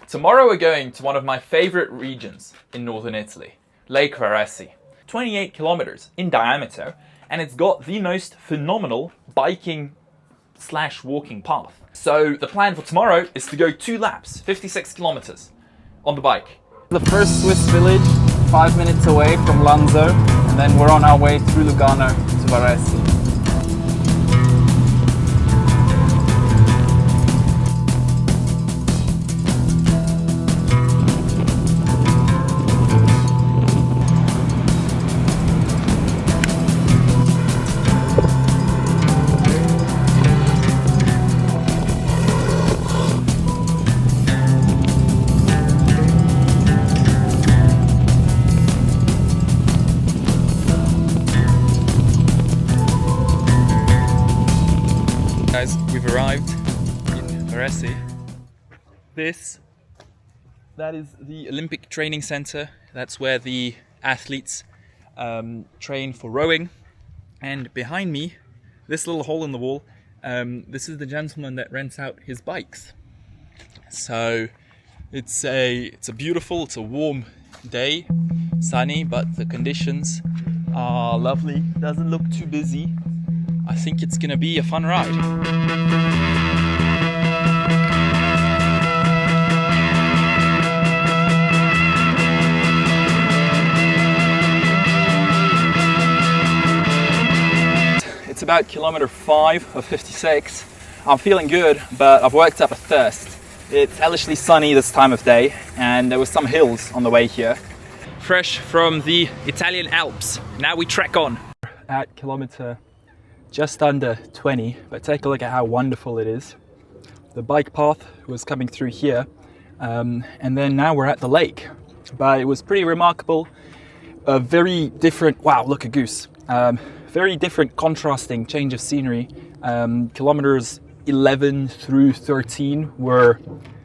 Tomorrow we're going to one of my favorite regions in northern Italy, Lake Varese. 28 kilometers in diameter, and it's got the most phenomenal biking/walking path. So the plan for tomorrow is to go 2 laps, 56 kilometers on the bike. The first Swiss village, 5 minutes away from Lanzo, and then we're on our way through Lugano to Varese. Guys, we've arrived in Varese. That is the Olympic Training Center. That's where the athletes train for rowing. And behind me, this little hole in the wall, this is the gentleman that rents out his bikes. So it's a warm day, sunny, but the conditions are lovely. Doesn't look too busy. I think it's gonna be a fun ride. It's about kilometer 5 of 56. I'm feeling good, but I've worked up a thirst. It's hellishly sunny this time of day, and there were some hills on the way here. Fresh from the Italian Alps. Now we trek on. At kilometer just under 20, but take a look at how wonderful it is. The bike path was coming through here, and then now we're at the lake. But it was pretty remarkable. A very different, wow, look, a goose. Very different contrasting change of scenery. Kilometers 11 through 13 were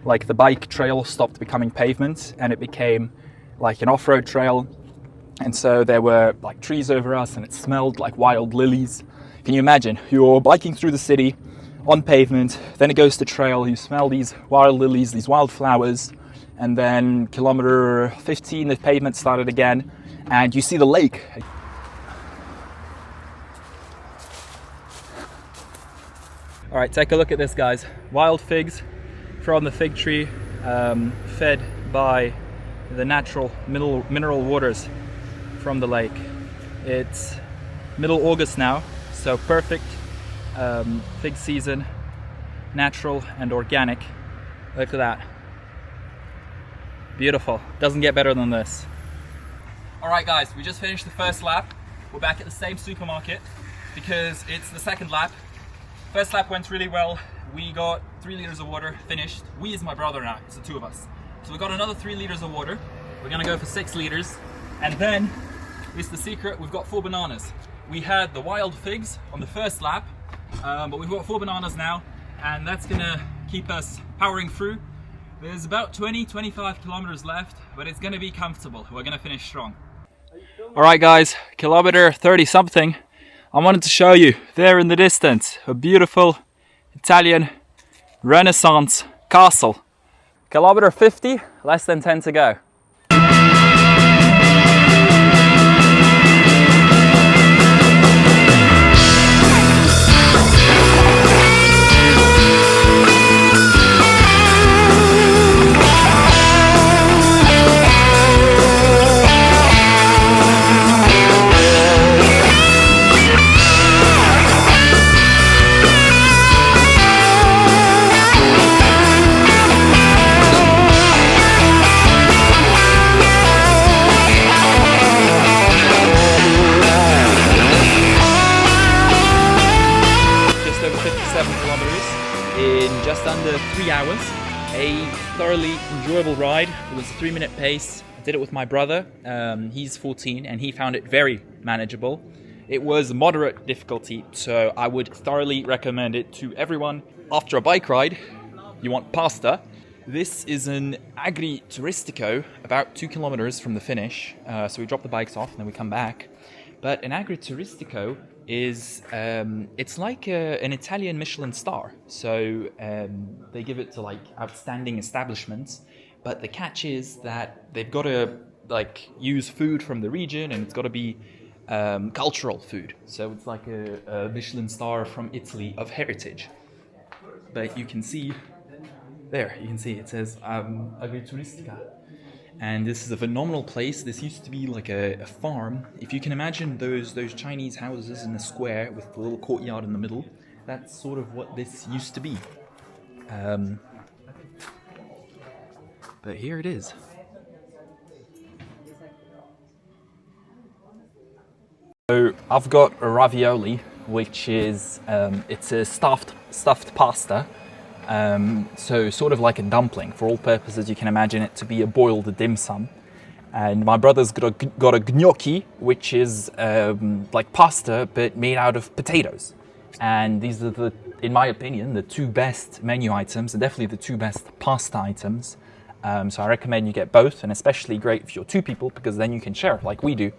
like the bike trail stopped becoming pavement and it became like an off-road trail. And so there were like trees over us and it smelled like wild lilies. Can you imagine? You're biking through the city on pavement, then it goes to trail, you smell these wild lilies, these wild flowers, and then kilometer 15, the pavement started again, and you see the lake. All right, take a look at this, guys. Wild figs from the fig tree, fed by the natural mineral waters from the lake. It's middle August now, so perfect fig season, natural and organic. Look at that. Beautiful. Doesn't get better than this. All right, guys, we just finished the first lap. We're back at the same supermarket because it's the second lap. First lap went really well. We got 3 liters of water finished. We is my brother now, it's the two of us. So we got another 3 liters of water. We're gonna go for 6 liters. And then, it's the secret, we've got 4 bananas. We had the wild figs on the first lap, but we've got 4 bananas now, and that's gonna keep us powering through. There's about 20-25 kilometers left, but it's gonna be comfortable. We're gonna finish strong. All right, guys, kilometer 30 something. I wanted to show you there in the distance a beautiful Italian Renaissance castle. Kilometer 50, less than 10 to go. In just under 3 hours. A thoroughly enjoyable ride. It was a 3-minute pace. I did it with my brother. He's 14 and he found it very manageable. It was moderate difficulty, so I would thoroughly recommend it to everyone. After a bike ride, you want pasta. This is an agri-turistico about 2 kilometers from the finish. So we drop the bikes off and then we come back. But an agri-turistico is, it's like an Italian Michelin star. So they give it to like outstanding establishments but the catch is that they've got to like use food from the region, and it's got to be cultural food. So it's like a Michelin star from Italy of heritage. But you can see there, you can see it says agrituristica. And this is a phenomenal place. This used to be like a farm. If you can imagine those Chinese houses in a square with the little courtyard in the middle, that's sort of what this used to be. But here it is. So I've got a ravioli, which is it's a stuffed pasta. So sort of like a dumpling. For all purposes, you can imagine it to be a boiled dim sum. And my brother's got a gnocchi, which is like pasta but made out of potatoes. And these are in my opinion, the two best menu items, and definitely the two best pasta items. So I recommend you get both, and especially great if you're two people, because then you can share like we do.